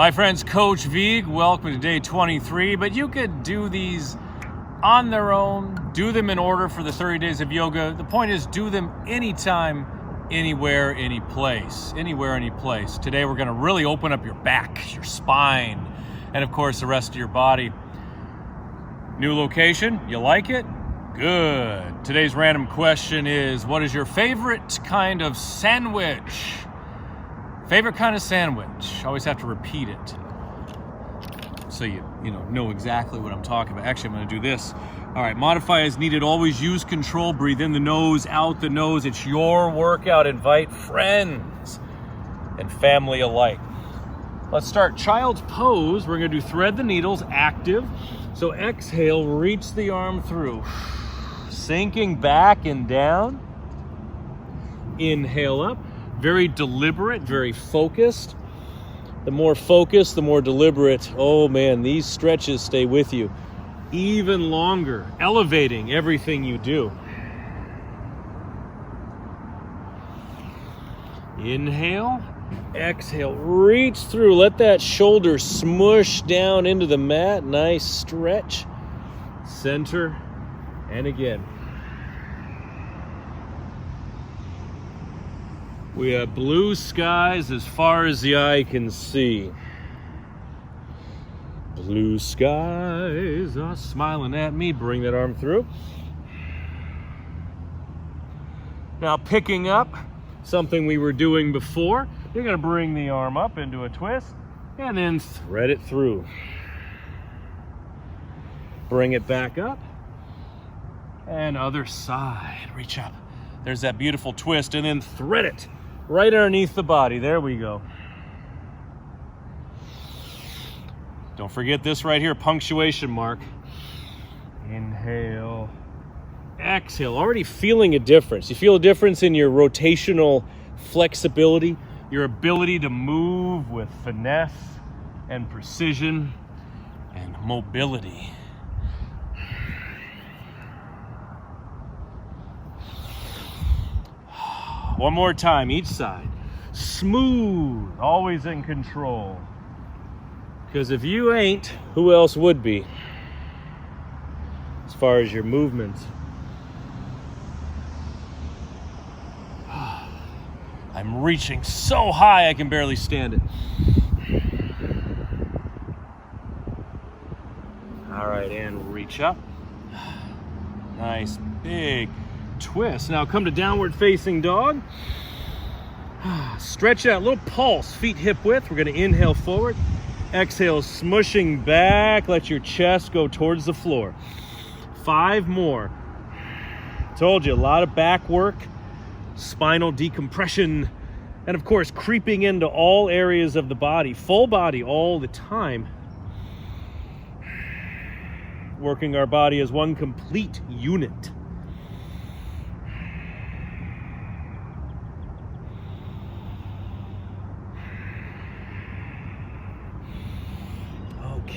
My friends, Coach Vigue, welcome to day 23, but you could do these on their own, do them in order for the 30 days of yoga. The point is, do them anytime, anywhere, any place. Anywhere, any place. Today we're gonna really open up your back, your spine, and of course the rest of your body. New location, you like it? Good. Today's random question is, what is your favorite kind of sandwich? Favorite kind of sandwich. Always have to repeat it so you know exactly what I'm talking about. Actually, I'm going to do this. All right, modify as needed. Always use control. Breathe in the nose, out the nose. It's your workout. Invite friends and family alike. Let's start child's pose. We're going to do thread the needles, active. So exhale, reach the arm through. Sinking back and down. Inhale up. Very deliberate, very focused. The more focused, the more deliberate. Oh man, these stretches stay with you even longer, elevating everything you do. Inhale, exhale, reach through. Let that shoulder smush down into the mat. Nice stretch. Center, and again. We have blue skies as far as the eye can see. Blue skies are smiling at me. Bring that arm through. Now picking up something we were doing before, you're going to bring the arm up into a twist and then thread it through. Bring it back up. And other side. Reach up. There's that beautiful twist and then thread it. Right underneath the body. There we go. Don't forget this right here, punctuation mark. Inhale. Exhale. Already feeling a difference. You feel a difference in your rotational flexibility, your ability to move with finesse and precision and mobility. One more time, each side. Smooth, always in control. Because if you ain't, who else would be? As far as your movements. I'm reaching so high I can barely stand it. All right, and reach up. Nice big twist. Now come to downward facing dog. Stretch out, little pulse, feet hip width. We're going to inhale forward. Exhale, smushing back. Let your chest go towards the floor. 5 more. Told you, a lot of back work, spinal decompression, and of course, creeping into all areas of the body, full body all the time. Working our body as one complete unit.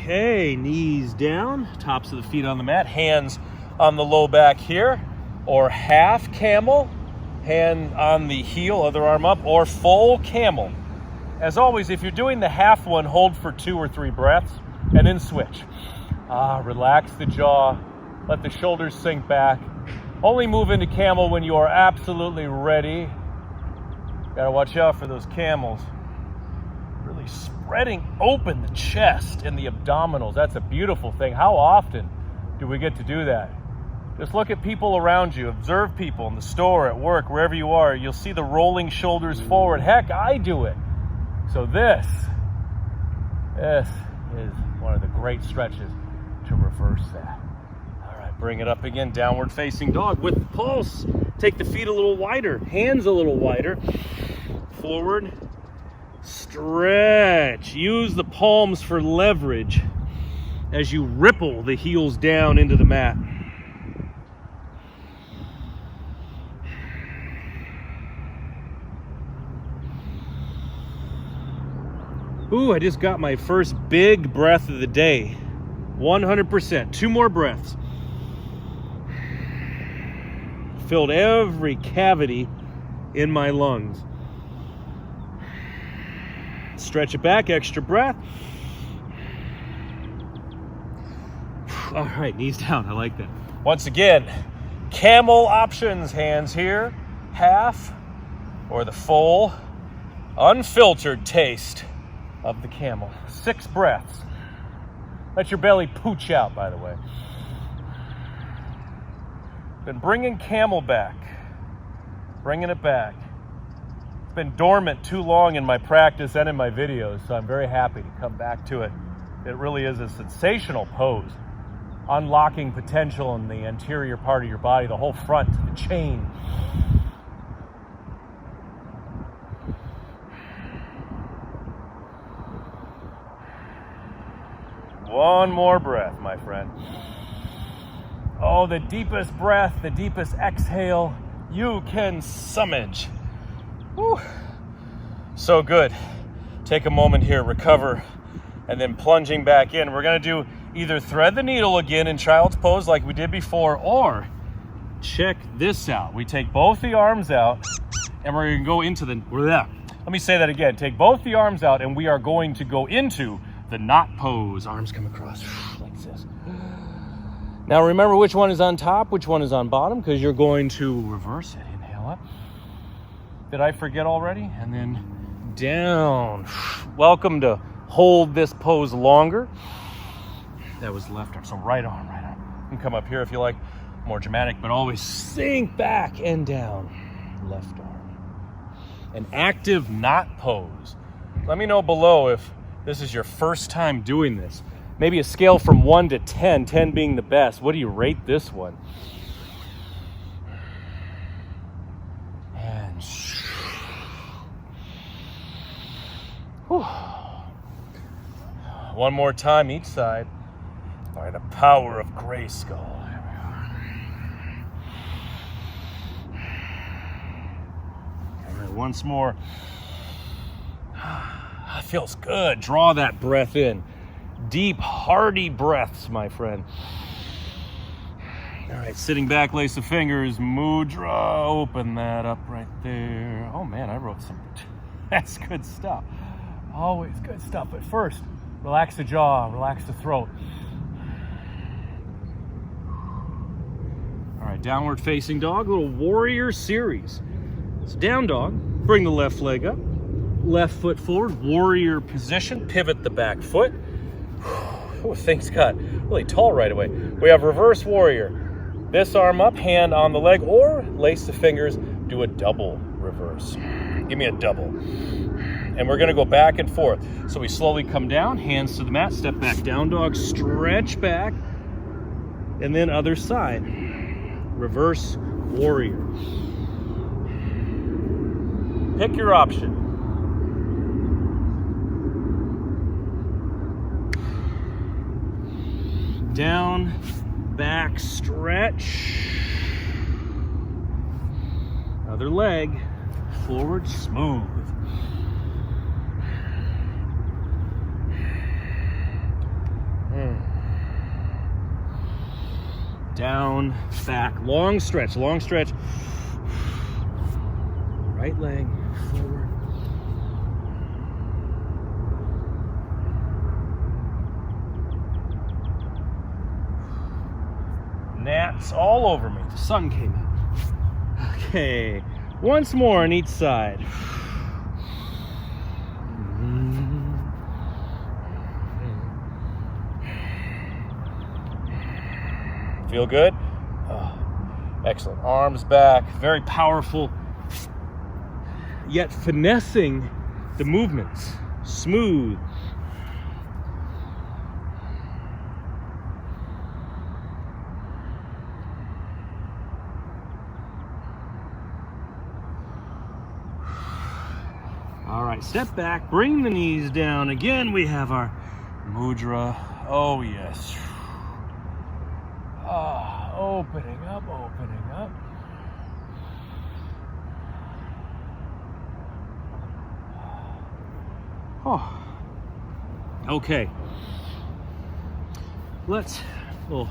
Okay, knees down, tops of the feet on the mat, hands on the low back here, or half camel, hand on the heel, other arm up, or full camel. As always, if you're doing the half one, hold for 2 or 3 breaths, and then switch. Relax the jaw, let the shoulders sink back. Only move into camel when you are absolutely ready. Gotta watch out for those camels. Really spreading open the chest and the abdominals. That's a beautiful thing. How often do we get to do that? Just look at people around you. Observe people in the store, at work, wherever you are. You'll see the rolling shoulders forward. Heck, I do it. So this is one of the great stretches to reverse that. All right, bring it up again. Downward facing dog with the pulse. Take the feet a little wider, hands a little wider. Forward. Stretch. Use the palms for leverage as you ripple the heels down into the mat. Ooh, I just got my first big breath of the day. 100%. 2 more breaths. Filled every cavity in my lungs. Stretch it back, extra breath. All right, knees down, I like that. Once again, camel options, hands here, half or the full, unfiltered taste of the camel. 6 breaths. Let your belly pooch out, by the way. Been bringing camel back, bringing it back. It's been dormant too long in my practice and in my videos, so I'm very happy to come back to it. It really is a sensational pose, unlocking potential in the anterior part of your body, the whole front, the chain. One more breath, my friend. Oh, the deepest breath, the deepest exhale you can summage. Whew. So good. Take a moment here, recover, and then plunging back in. We're going to do either thread the needle again in child's pose like we did before, or check this out. We take both the arms out, and we're going to go into the... Let me say that again. Take both the arms out, and we are going to go into the knot pose. Arms come across like this. Now remember which one is on top, which one is on bottom, because you're going to reverse it. Inhale up. Did I forget already? And then down. Welcome to hold this pose longer. That was left arm, so right arm, right arm. You can come up here if you like, more dramatic, but always sink back and down. Left arm. An active knot pose. Let me know below if this is your first time doing this. Maybe a scale from 1 to 10, 10 being the best. What do you rate this one? And whew. One more time each side. By the power of Grayskull. There we are. All right, once more. Feels good. Draw that breath in. Deep, hearty breaths, my friend. All right, sitting back, lace the fingers, mudra, open that up right there. Oh man, I wrote some, that's good stuff. Always good stuff. But first, relax the jaw, relax the throat. All right, downward facing dog, little warrior series. It's down dog, bring the left leg up. Left foot forward, warrior position, pivot the back foot. Oh, things got really tall right away. We have reverse warrior. This arm up, hand on the leg, or lace the fingers, do a double reverse. Give me a double. And we're gonna go back and forth. So we slowly come down, hands to the mat, step back, down dog, stretch back, and then other side. Reverse warrior. Pick your option. Down, back, stretch. Other leg, forward, smooth. Down, back, long stretch, long stretch. Right leg, forward. Gnats all over me. The sun came out. Okay, once more on each side. Feel good? Oh, excellent. Arms back, very powerful, yet finessing the movements. Smooth. All right, step back, bring the knees down. Again, we have our mudra. Oh, yes. Ah, opening up, opening up. Oh. Okay. Let's, little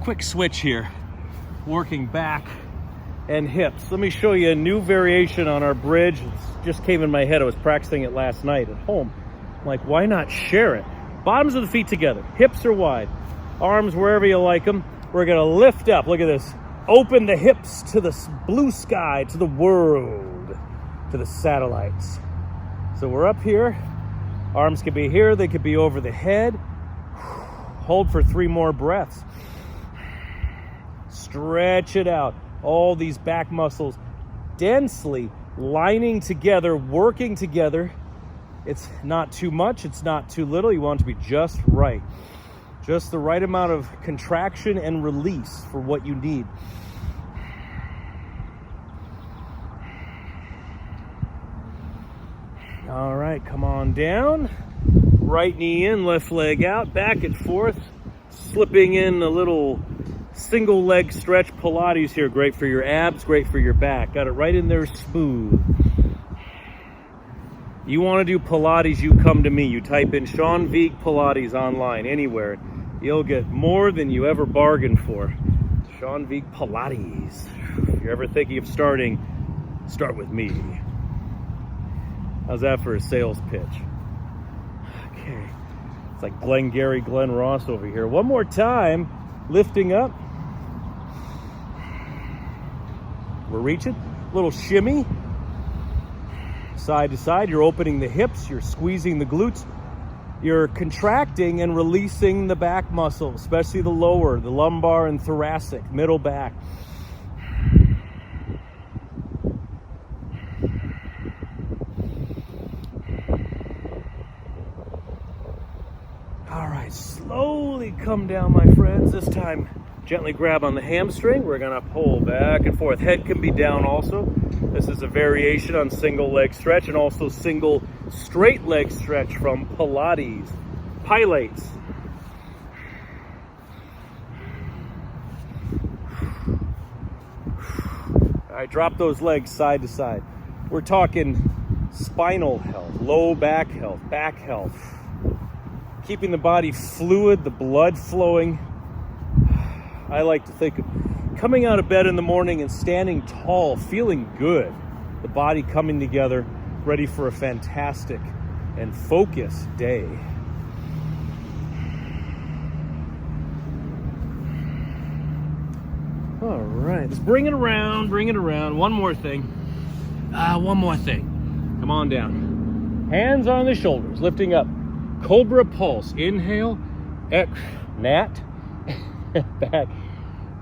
quick switch here. Working back and hips. Let me show you a new variation on our bridge. It just came in my head. I was practicing it last night at home. Like, why not share it? Bottoms of the feet together. Hips are wide. Arms wherever you like them. We're going to lift up. Look at this. Open the hips to the blue sky, to the world, to the satellites. So we're up here. Arms could be here. They could be over the head. Hold for 3 more breaths. Stretch it out. All these back muscles densely lining together, working together. It's not too much. It's not too little. You want it to be just right. Just the right amount of contraction and release for what you need. All right, come on down. Right knee in, left leg out, back and forth. Slipping in a little single leg stretch Pilates here. Great for your abs, great for your back. Got it right in there smooth. You want to do Pilates, you come to me. You type in Sean Vigue Pilates online, anywhere. You'll get more than you ever bargained for. Sean Vigue Pilates. If you're ever thinking of starting, start with me. How's that for a sales pitch? Okay. It's like Glengarry Glen Ross over here. One more time. Lifting up. We're reaching. Little shimmy. Side to side. You're opening the hips. You're squeezing the glutes. You're contracting and releasing the back muscle, especially the lower, the lumbar and thoracic, middle back. All right, slowly come down, my friends. This time, gently grab on the hamstring. We're gonna pull back and forth. Head can be down also. This is a variation on single leg stretch and also single straight leg stretch from Pilates. Pilates. All right, drop those legs side to side. We're talking spinal health, low back health, back health. Keeping the body fluid, the blood flowing. I like to think of coming out of bed in the morning and standing tall, feeling good. The body coming together, ready for a fantastic and focused day. All right, let's bring it around, bring it around. One more thing. One more thing. Come on down. Hands on the shoulders, lifting up. Cobra pulse. Inhale. Gnat. Back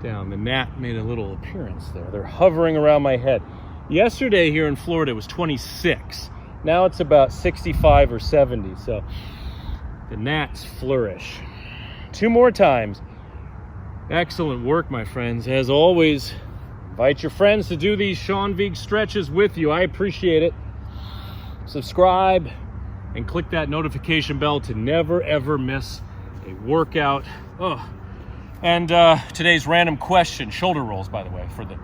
down. The gnat made a little appearance there. They're hovering around my head. Yesterday here in Florida it was 26. Now it's about 65 or 70. So the gnats flourish. 2 more times. Excellent work, my friends. As always, invite your friends to do these Sean Vigue stretches with you. I appreciate it. Subscribe and click that notification bell to never ever miss a workout. And today's random question, shoulder rolls, by the way, for the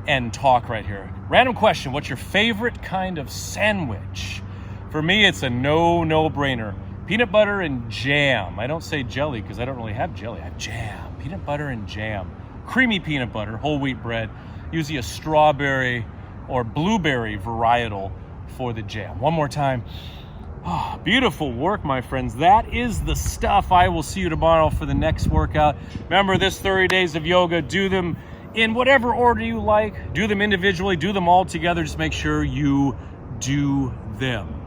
end talk right here. Random question: what's your favorite kind of sandwich? For me, it's a no-brainer. Peanut butter and jam. I don't say jelly because I don't really have jelly. I have jam. Peanut butter and jam. Creamy peanut butter, whole wheat bread. Usually a strawberry or blueberry varietal for the jam. One more time. Oh, beautiful work, my friends. That is the stuff. I will see you tomorrow for the next workout. Remember, this 30 days of yoga, do them in whatever order you like. Do them individually, do them all together. Just make sure you do them.